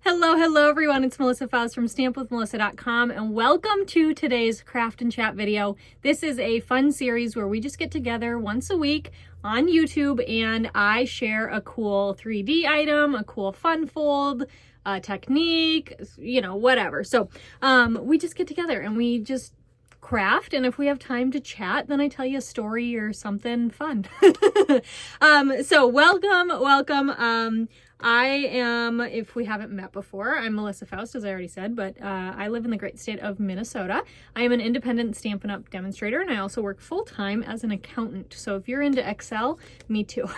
Hello everyone, it's Melissa Faust from stampwithmelissa.com and welcome to today's craft and chat video. This is a fun series where we just get together once a week on YouTube and I share a cool 3D item, a cool fun fold, a technique, whatever. So we just get together and we just craft, and if we have time to chat, then I tell you a story or something fun. So welcome. I am, if we haven't met before, I'm Melissa Faust, as I already said, but I live in the great state of Minnesota. I am an independent Stampin' Up! Demonstrator, and I also work full-time as an accountant. So if you're into Excel, me too.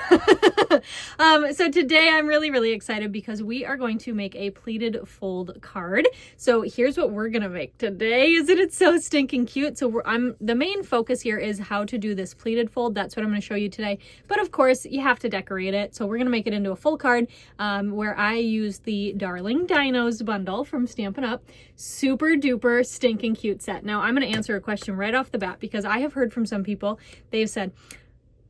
So today I'm really excited because we are going to make a pleated fold card. So here's what we're gonna make today. Isn't it so stinking cute? So the main focus here is how to do this pleated fold. That's what I'm gonna show you today. But of course, you have to decorate it. So we're gonna make it into a full card. Where I use the Darling Dinos bundle from Stampin' Up. Super duper stinking cute set. Now I'm going to answer a question right off the bat because I have heard from some people, they've said,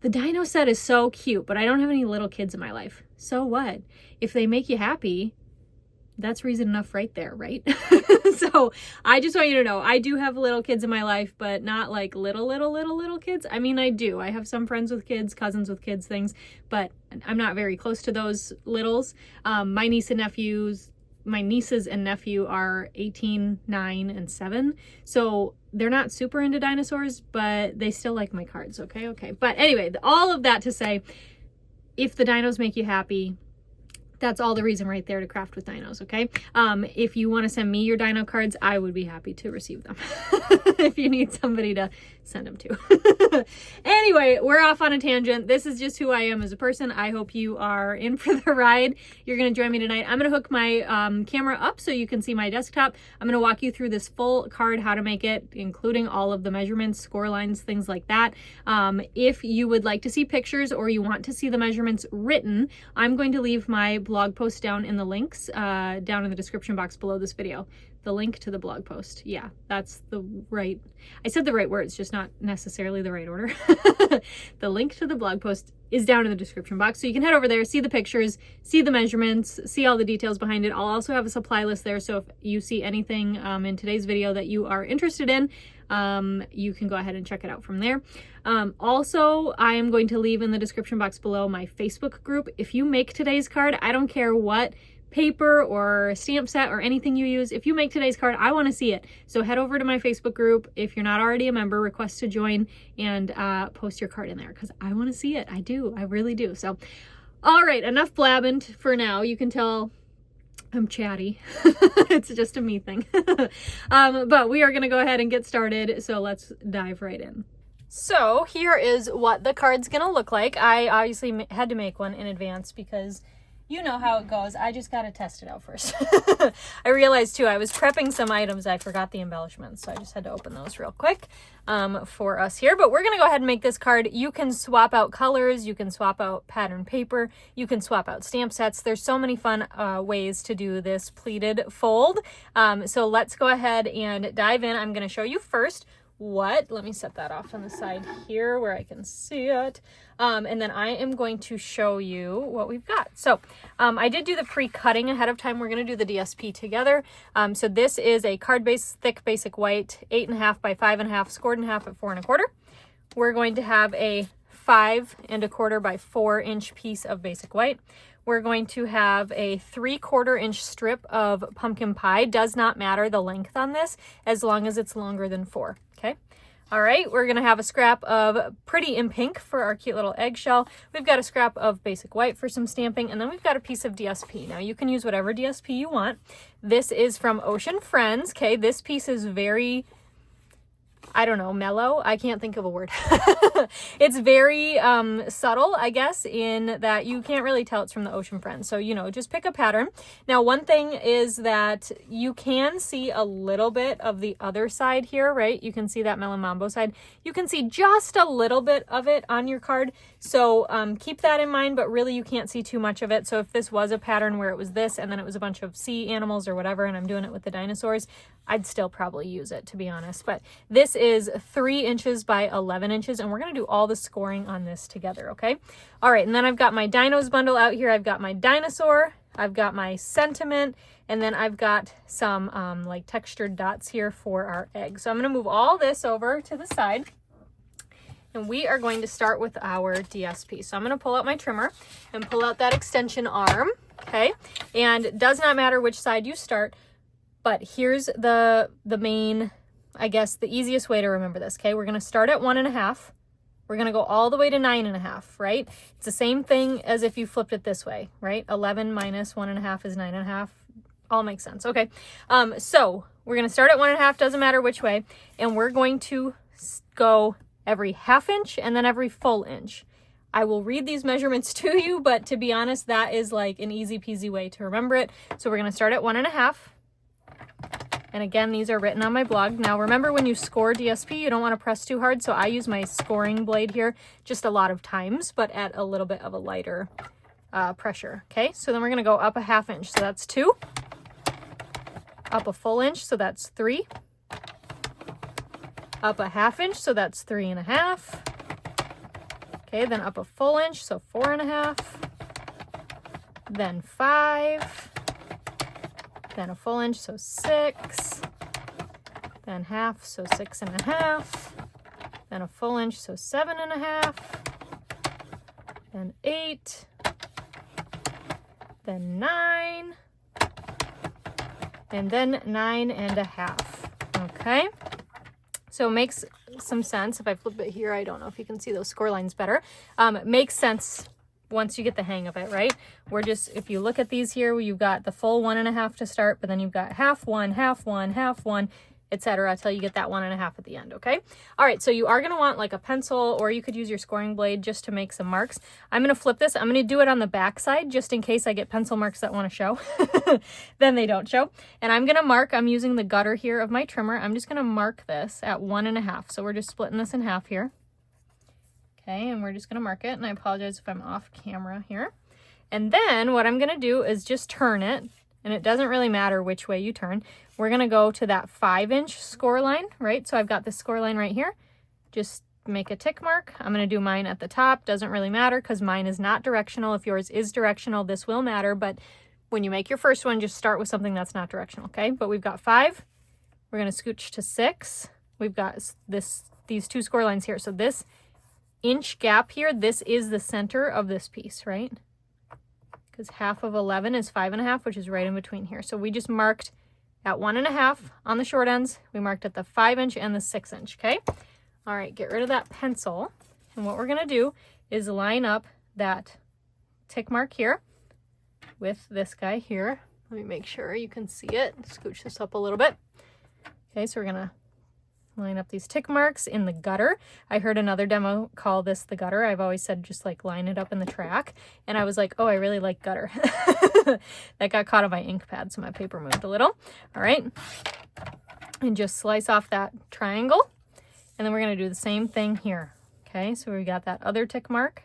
the Dino set is so cute, but I don't have any little kids in my life. So what? If they make you happy, that's reason enough right there, right? So I just want you to know, I do have little kids in my life, but not like little kids. I mean, I do. I have some friends with kids, cousins with kids, things, but I'm not very close to those littles. My nieces and nephew are 18, 9, and 7. So they're not super into dinosaurs, but they still like my cards. Okay. But anyway, all of that to say, if the dinos make you happy, that's all the reason right there to craft with dinos, okay? If you want to send me your dino cards, I would be happy to receive them. If you need somebody to send them to. Anyway, we're off on a tangent. This is just who I am as a person. I hope you are in for the ride. You're going to join me tonight. I'm going to hook my camera up so you can see my desktop. I'm going to walk you through this full card, how to make it, including all of the measurements, score lines, things like that. If you would like to see pictures or you want to see the measurements written, I'm going to leave my blog post down in the links, down in the description box below this video. The link to the blog post. Yeah, that's I said the right words, just not necessarily the right order. The link to the blog post is down in the description box. So you can head over there, see the pictures, see the measurements, see all the details behind it. I'll also have a supply list there. So if you see anything in today's video that you are interested in, you can go ahead and check it out from there. Also, I am going to leave in the description box below my Facebook group. If you make today's card, I don't care what paper or stamp set or anything you use. If you make today's card, I want to see it. So head over to my Facebook group. If you're not already a member, request to join and post your card in there because I want to see it. I do. I really do. So, all right, enough blabbing for now. You can tell I'm chatty. It's just a me thing. But we are going to go ahead and get started. So let's dive right in. So here is what the card's going to look like. I obviously had to make one in advance because you know how it goes. I just got to test it out first. I realized too, I was prepping some items. I forgot the embellishments. So I just had to open those real quick for us here. But we're going to go ahead and make this card. You can swap out colors. You can swap out pattern paper. You can swap out stamp sets. There's so many fun ways to do this pleated fold. So let's go ahead and dive in. I'm going to show you first let me set that off on the side here where I can see it. And then I am going to show you what we've got. So I did do the pre-cutting ahead of time. We're going to do the DSP together. So this is a card base, thick basic white, 8.5 by 5.5, scored in half at 4 1/4. We're going to have a 5 1/4 by 4 inch piece of basic white. We're going to have a 3/4 inch strip of pumpkin pie. Does not matter the length on this as long as it's longer than 4. Okay. All right. We're going to have a scrap of Pretty in Pink for our cute little eggshell. We've got a scrap of basic white for some stamping. And then we've got a piece of DSP. Now you can use whatever DSP you want. This is from Ocean Friends. Okay. This piece is very, I don't know, mellow. I can't think of a word. It's very subtle, I guess, in that you can't really tell it's from the Ocean Friends. So, just pick a pattern. Now, one thing is that you can see a little bit of the other side here, right? You can see that Melon Mambo side. You can see just a little bit of it on your card. So keep that in mind, but really you can't see too much of it. So if this was a pattern where it was this and then it was a bunch of sea animals or whatever, and I'm doing it with the dinosaurs, I'd still probably use it, to be honest. But this is 3 inches by 11 inches, and we're going to do all the scoring on this together, okay? All right, and then I've got my Dinos bundle out here. I've got my dinosaur, I've got my sentiment, and then I've got some like textured dots here for our egg. So I'm going to move all this over to the side, and we are going to start with our DSP. So I'm going to pull out my trimmer and pull out that extension arm, okay? And it does not matter which side you start, but here's the main, I guess, the easiest way to remember this, okay? We're going to start at 1.5. We're going to go all the way to 9.5, right? It's the same thing as if you flipped it this way, right? 11 minus 1.5 is 9.5. All makes sense. Okay. So we're going to start at 1.5, doesn't matter which way. And we're going to go every 1/2 inch and then every full inch. I will read these measurements to you, but to be honest, that is like an easy peasy way to remember it. So we're going to start at 1.5. And again, these are written on my blog. Now, remember when you score DSP, you don't want to press too hard. So I use my scoring blade here just a lot of times, but at a little bit of a lighter pressure. Okay, so then we're going to go up a 1/2 inch. So that's 2. Up a full inch. So that's 3. Up a 1/2 inch. So that's 3.5. Okay, then up a full inch. So 4.5. Then 5. Then a full inch, so 6, then 1/2, so 6.5, then a full inch, so 7.5, then 8, then 9, and then 9.5. Okay, so it makes some sense. If I flip it here, I don't know if you can see those score lines better. It makes sense once you get the hang of it, right? We're just, if you look at these here, you've got the full 1.5 to start, but then you've got 1/2, 1/2, 1/2, 1/2, etc. until you get that 1.5 at the end, okay? All right, so you are gonna want like a pencil, or you could use your scoring blade just to make some marks. I'm gonna flip this. I'm gonna do it on the back side just in case I get pencil marks that wanna show. Then they don't show. And I'm gonna mark, I'm using the gutter here of my trimmer. I'm just gonna mark this at 1.5. So we're just splitting this in half here. Okay, and we're just going to mark it, and I apologize if I'm off camera here. And then what I'm going to do is just turn it, and it doesn't really matter which way you turn. We're going to go to that 5-inch score line, right? So I've got this score line right here. Just make a tick mark. I'm going to do mine at the top. Doesn't really matter because mine is not directional. If yours is directional, this will matter, but when you make your first one, just start with something that's not directional, okay? But we've got 5. We're going to scooch to 6. We've got these 2 score lines here. So this inch gap here, this is the center of this piece, right? Because 1/2 of 11 is 5.5, which is right in between here. So we just marked at 1.5 on the short ends. We marked at the 5-inch and the 6-inch, okay? All right, get rid of that pencil. And what we're gonna do is line up that tick mark here with this guy here. Let me make sure you can see it. Scooch this up a little bit. Okay, so we're gonna line up these tick marks in the gutter. I heard another demo call this the gutter. I've always said just like line it up in the track. And I was like, oh, I really like gutter. That got caught on my ink pad, so my paper moved a little. All right. And just slice off that triangle. And then we're going to do the same thing here. Okay, so we got that other tick mark.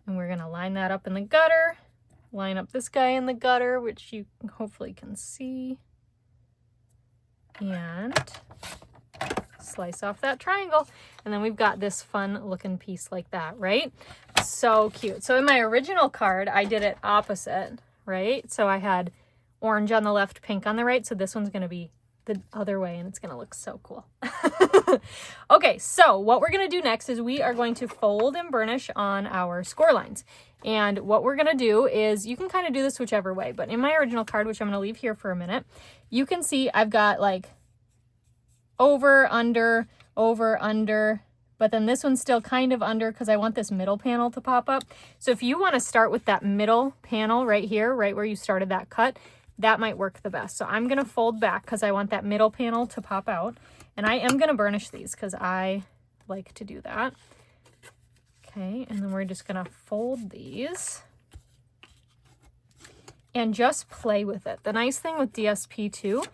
And we're going to line that up in the gutter. Line up this guy in the gutter, which you hopefully can see. And slice off that triangle, and then we've got this fun looking piece like that, right? So cute. So in my original card, I did it opposite, right? So I had orange on the left, pink on the right. So this one's going to be the other way, and it's going to look so cool. Okay, so what we're going to do next is we are going to fold and burnish on our score lines. And what we're going to do is, you can kind of do this whichever way, but in my original card, which I'm going to leave here for a minute, you can see I've got like over, under, but then this one's still kind of under because I want this middle panel to pop up. So if you want to start with that middle panel right here, right where you started that cut, that might work the best. So I'm going to fold back because I want that middle panel to pop out. And I am going to burnish these because I like to do that. Okay, and then we're just going to fold these and just play with it. The nice thing with DSP too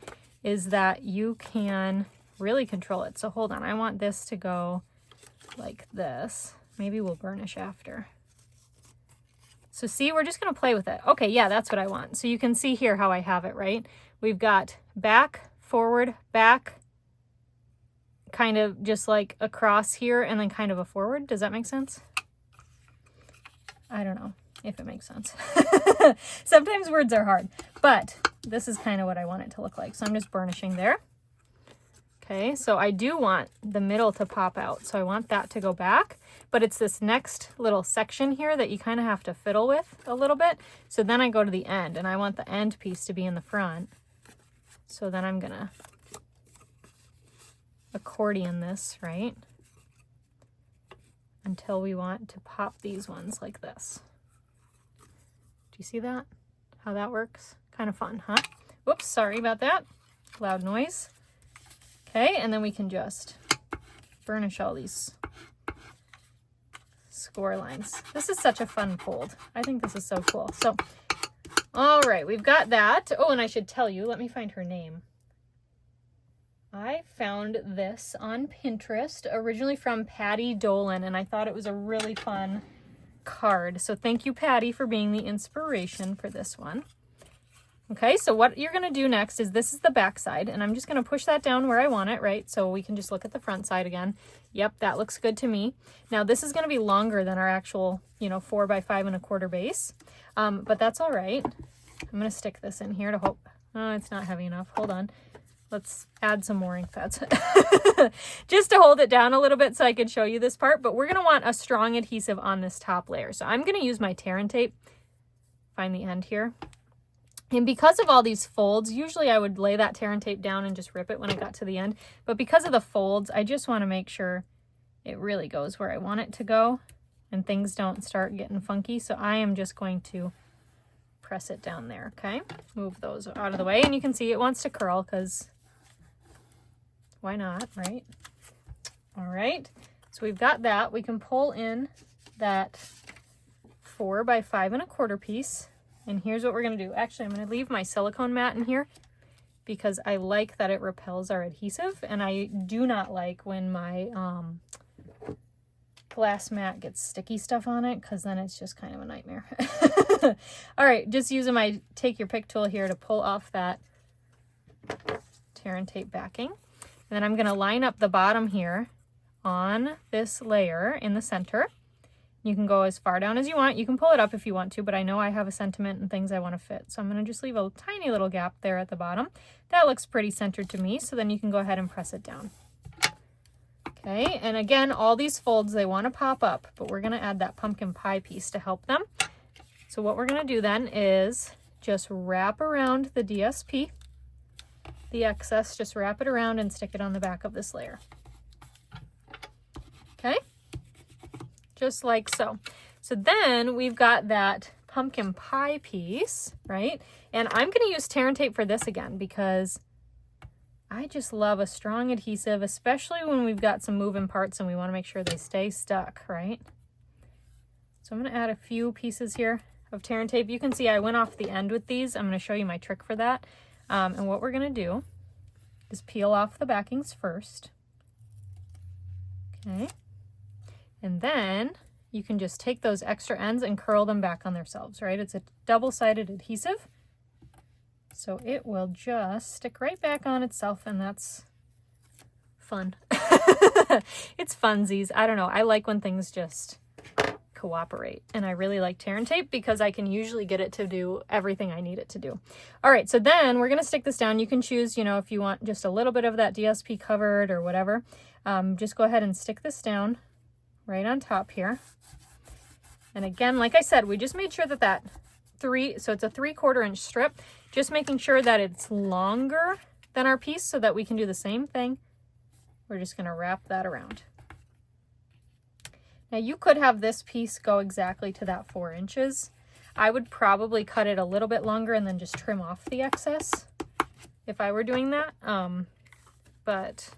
is that you can really control it. So hold on, I want this to go like this. Maybe we'll burnish after. So see, we're just going to play with it. Okay, yeah, that's what I want. So you can see here how I have it, right? We've got back, forward, back, kind of just like across here, and then kind of a forward. Does that make sense? I don't know. if it makes sense. Sometimes words are hard, but this is kind of what I want it to look like. So I'm just burnishing there. Okay, so I do want the middle to pop out. So I want that to go back, but it's this next little section here that you kind of have to fiddle with a little bit. So then I go to the end, and I want the end piece to be in the front. So then I'm gonna accordion this, right? Until we want to pop these ones like this. Do you see that? How that works? Kind of fun, huh? Whoops, sorry about that. Loud noise. Okay, and then we can just burnish all these score lines. This is such a fun fold. I think this is so cool. So, all right, we've got that. Oh, and I should tell you, let me find her name. I found this on Pinterest, originally from Patty Dolan, and I thought it was a really fun card. So thank you, Patty, for being the inspiration for this one. Okay, so what you're going to do next is this is the back side, and I'm just going to push that down where I want it, right? So we can just look at the front side again. Yep, that looks good to me. Now this is going to be longer than our actual, 4 by 5 1/4 base, but that's all right. I'm going to stick this in here to hope. Oh, it's not heavy enough. Hold on. Let's add some mooring threads just to hold it down a little bit so I can show you this part, but we're going to want a strong adhesive on this top layer. So I'm going to use my tear and tape. Find the end here. And because of all these folds, usually I would lay that tear and tape down and just rip it when I got to the end. But because of the folds, I just want to make sure it really goes where I want it to go and things don't start getting funky. So I am just going to press it down there, okay? Move those out of the way. And you can see it wants to curl because why not, right? All right, so we've got that. We can pull in that 4 by 5 1/4 piece. And here's what we're going to do. Actually, I'm going to leave my silicone mat in here because I like that it repels our adhesive. And I do not like when my glass mat gets sticky stuff on it because then it's just kind of a nightmare. All right, just using my take your pick tool here to pull off that tear and tape backing. And then I'm going to line up the bottom here on this layer in the center. You can go as far down as you want. You can pull it up if you want to, but I know I have a sentiment and things I want to fit. So I'm going to just leave a tiny little gap there at the bottom. That looks pretty centered to me. So then you can go ahead and press it down. Okay, and again, all these folds, they want to pop up, but we're going to add that pumpkin pie piece to help them. So what we're going to do then is just wrap around the DSP, the excess, just wrap it around and stick it on the back of this layer. Okay. Just like so. So then we've got that pumpkin pie piece, right? And I'm going to use tear and tape for this again because I just love a strong adhesive, especially when we've got some moving parts and we want to make sure they stay stuck, right? So I'm going to add a few pieces here of tear and tape. You can see I went off the end with these. I'm going to show you my trick for that. And what we're going to do is peel off the backings first. Okay. And then you can just take those extra ends and curl them back on themselves, right? It's a double-sided adhesive. So it will just stick right back on itself, and that's fun. It's funsies. I don't know. I like when things just cooperate, and I really like tear and tape because I can usually get it to do everything I need it to do. All right, so then we're going to stick this down. You can choose, if you want just a little bit of that DSP covered or whatever. Just go ahead and stick this down right on top here. And again, like I said, we just made sure that so it's a 3/4 inch strip, just making sure that it's longer than our piece so that we can do the same thing. We're just going to wrap that around. Now you could have this piece go exactly to that 4 inches. I would probably cut it a little bit longer and then just trim off the excess if I were doing that. But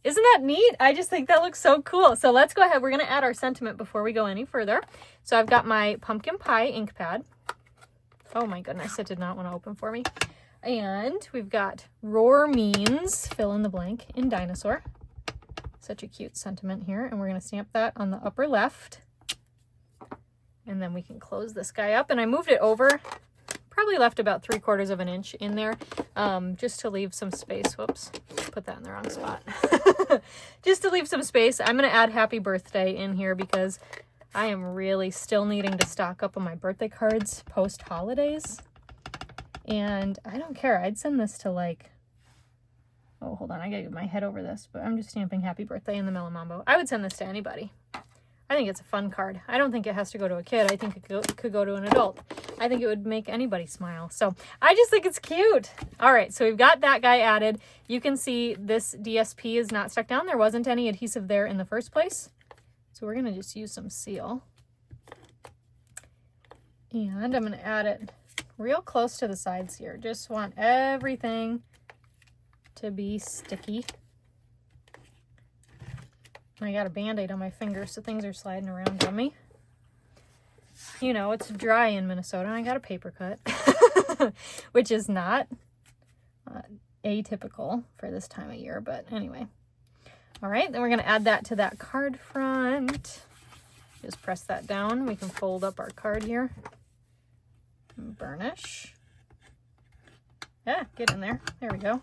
isn't that neat? I just think that looks so cool. So let's go ahead. We're going to add our sentiment before we go any further. So I've got my pumpkin pie ink pad. Oh my goodness, it did not want to open for me. And we've got roar means fill in the blank in dinosaur. Such a cute sentiment here. And we're going to stamp that on the upper left. And then we can close this guy up. And I moved it over, probably left about 3/4 of an inch in there, just to leave some space. Whoops, put that in the wrong spot. Just to leave some space. I'm going to add happy birthday in here because I am really still needing to stock up on my birthday cards post-holidays. And I don't care. I'd send this to like, oh, hold on. I gotta get my head over this, but I'm just stamping happy birthday in the Mellow Mambo. I would send this to anybody. I think it's a fun card. I don't think it has to go to a kid. I think it could go to an adult. I think it would make anybody smile. So I just think it's cute. All right, so we've got that guy added. You can see this DSP is not stuck down. There wasn't any adhesive there in the first place. So we're gonna just use some seal. And I'm gonna add it real close to the sides here. Just want everything to be sticky. I got a Band-Aid on my finger, so things are sliding around on me. You know, it's dry in Minnesota, and I got a paper cut, which is not atypical for this time of year, but anyway. All right, then we're going to add that to that card front. Just press that down. We can fold up our card here. And burnish. Yeah, get in there. There we go.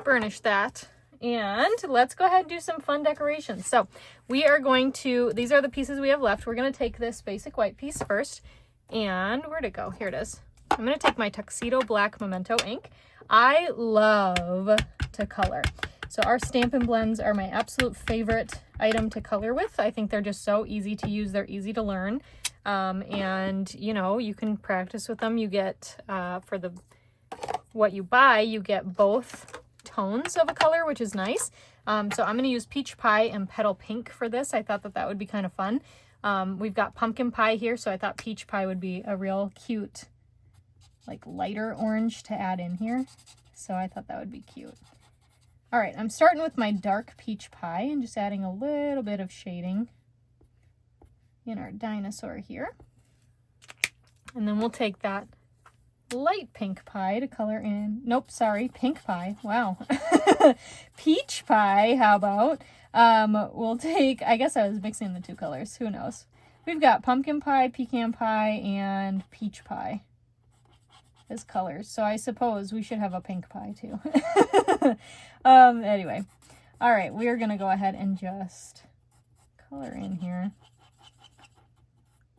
Burnish that. And let's go ahead and do some fun decorations. So we are going to, these are the pieces we have left. We're going to take this basic white piece first. And where'd it go? Here it is. I'm going to take my Tuxedo Black Memento ink. I love to color. So our Stampin' Blends are my absolute favorite item to color with. I think they're just so easy to use. They're easy to learn. And, you know, you can practice with them. You get, for the what you buy, you get both tones of a color, which is nice. So I'm going to use Peach Pie and Petal Pink for this. I thought that would be kind of fun. We've got Pumpkin Pie here, so I thought Peach Pie would be a real cute, like lighter orange to add in here. So I thought that would be cute. All right, I'm starting with my dark Peach Pie and just adding a little bit of shading in our dinosaur here. And then we'll take that light pink pie to color in. Nope, sorry, pink pie. Wow. Peach pie, how about? We'll take, I guess I was mixing the two colors. Who knows? We've got pumpkin pie, pecan pie, and peach pie as colors. So I suppose we should have a pink pie too. Anyway. All right, we're going to go ahead and just color in here.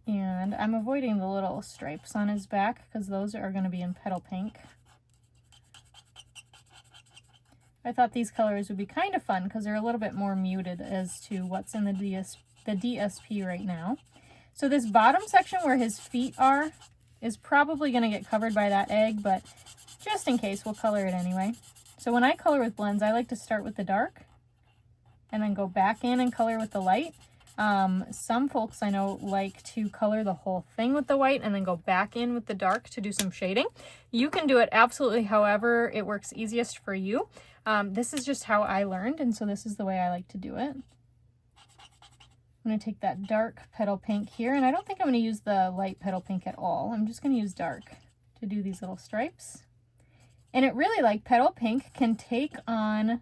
And I'm avoiding the little stripes on his back because those are going to be in Petal Pink. I thought these colors would be kind of fun because they're a little bit more muted as to what's in the DSP right now. So this bottom section where his feet are is probably going to get covered by that egg, but just in case, we'll color it anyway. So when I color with blends, I like to start with the dark and then go back in and color with the light. Some folks I know like to color the whole thing with the white and then go back in with the dark to do some shading. You can do it absolutely however it works easiest for you. This is just how I learned, and so this is the way I like to do it. I'm going to take that dark Petal Pink here, and I don't think I'm going to use the light Petal Pink at all. I'm just going to use dark to do these little stripes. And it really, like, Petal Pink can take on...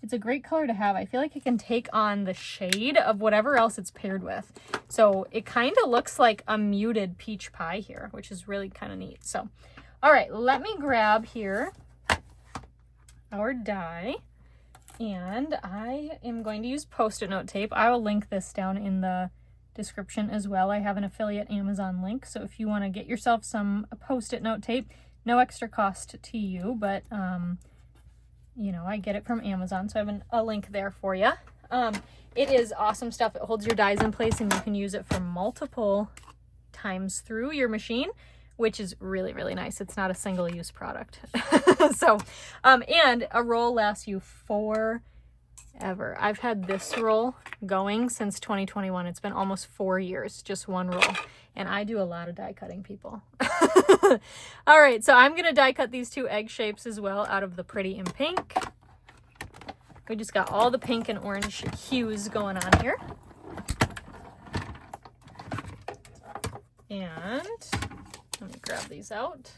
It's a great color to have. I feel like it can take on the shade of whatever else it's paired with. So it kind of looks like a muted peach pie here, which is really kind of neat. So, all right, let me grab here our die. And I am going to use Post-it note tape. I will link this down in the description as well. I have an affiliate Amazon link. So if you want to get yourself some Post-it note tape, no extra cost to you, but... you know, I get it from Amazon, so I have a link there for you. It is awesome stuff. It holds your dies in place, and you can use it for multiple times through your machine, which is really, really nice. It's not a single-use product. So, and a roll lasts you forever. I've had this roll going since 2021. It's been almost 4 years, just one roll. And I do a lot of die cutting, people. All right, so I'm going to die cut these two egg shapes as well out of the Pretty in Pink. We just got all the pink and orange hues going on here. And let me grab these out.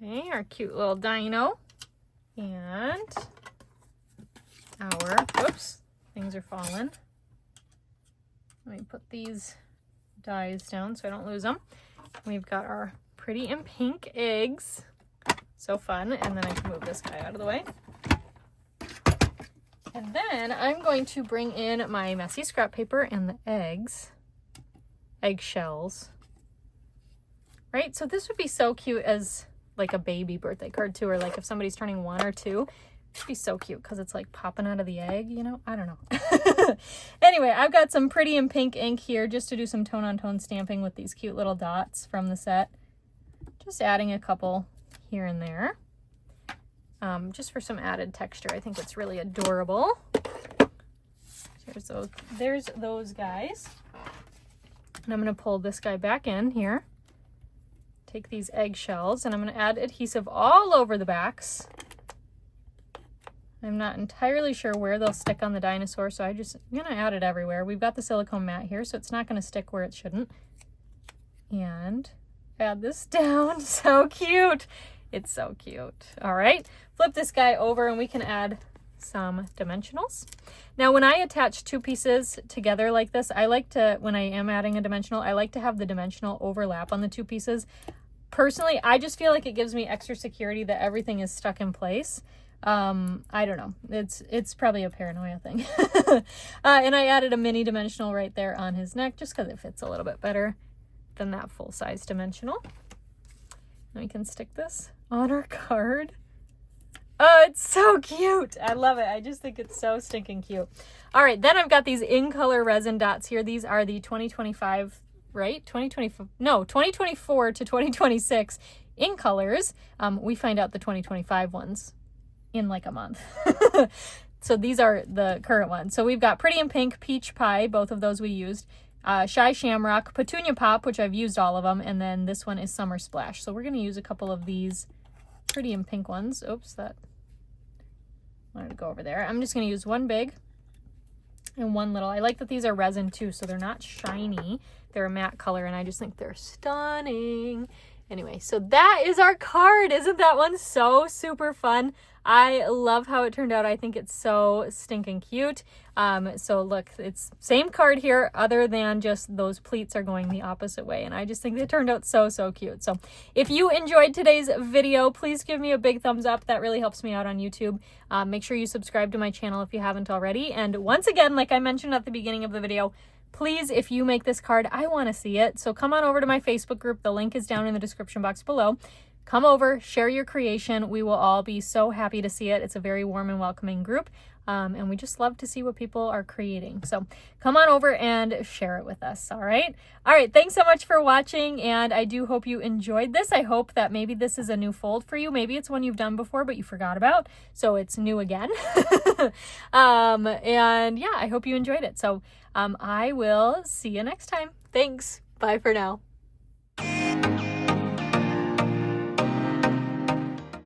Okay, our cute little dino. And our, whoops, things are falling. Let me put these dies down so I don't lose them. We've got our Pretty in Pink eggs. So fun. And then I can move this guy out of the way. And then I'm going to bring in my messy scrap paper and the eggshells. Right? So this would be so cute as like a baby birthday card too, or like if somebody's turning 1 or 2. It'd be so cute because it's like popping out of the egg, you know? I don't know. Anyway, I've got some Pretty in Pink ink here just to do some tone-on-tone stamping with these cute little dots from the set. Just adding a couple here and there. Just for some added texture. I think it's really adorable. There's those guys. And I'm going to pull this guy back in here. Take these eggshells and I'm going to add adhesive all over the backs. I'm not entirely sure where they'll stick on the dinosaur, so I'm going to add it everywhere. We've got the silicone mat here, so it's not going to stick where it shouldn't. And add this down. So cute. It's so cute. All right, flip this guy over and we can add some dimensionals. Now, when I attach 2 pieces together like this, I like to, when I am adding a dimensional, I like to have the dimensional overlap on the 2 pieces. Personally, I just feel like it gives me extra security that everything is stuck in place. I don't know. It's probably a paranoia thing. And I added a mini dimensional right there on his neck just because it fits a little bit better than that full-size dimensional. And we can stick this on our card. Oh, it's so cute. I love it. I just think it's so stinking cute. All right, then I've got these in color resin dots here. These are the 2025, right? 2024 to 2026 in colors. We find out the 2025 ones in like a month. So these are the current ones. So we've got Pretty in Pink, Peach Pie, both of those we used. Shy Shamrock, Petunia Pop, which I've used all of them, and then this one is Summer Splash. So we're going to use a couple of these Pretty in Pink ones. Oops, that wanted to go over there. I'm just going to use one big and one little. I like that these are resin too, so they're not shiny. They're a matte color, and I just think they're stunning. Anyway, so that is our card. Isn't that one so super fun? I love how it turned out. I think it's so stinking cute. So look, it's same card here other than just those pleats are going the opposite way. And I just think they turned out so, so cute. So if you enjoyed today's video, please give me a big thumbs up. That really helps me out on YouTube. Make sure you subscribe to my channel if you haven't already. And once again, like I mentioned at the beginning of the video, please, if you make this card, I want to see it. So come on over to my Facebook group. The link is down in the description box below. Come over, share your creation. We will all be so happy to see it. It's a very warm and welcoming group. And we just love to see what people are creating. So come on over and share it with us. All right. All right. Thanks so much for watching. And I do hope you enjoyed this. I hope that maybe this is a new fold for you. Maybe it's one you've done before, but you forgot about. So it's new again. And yeah, I hope you enjoyed it. So I will see you next time. Thanks. Bye for now.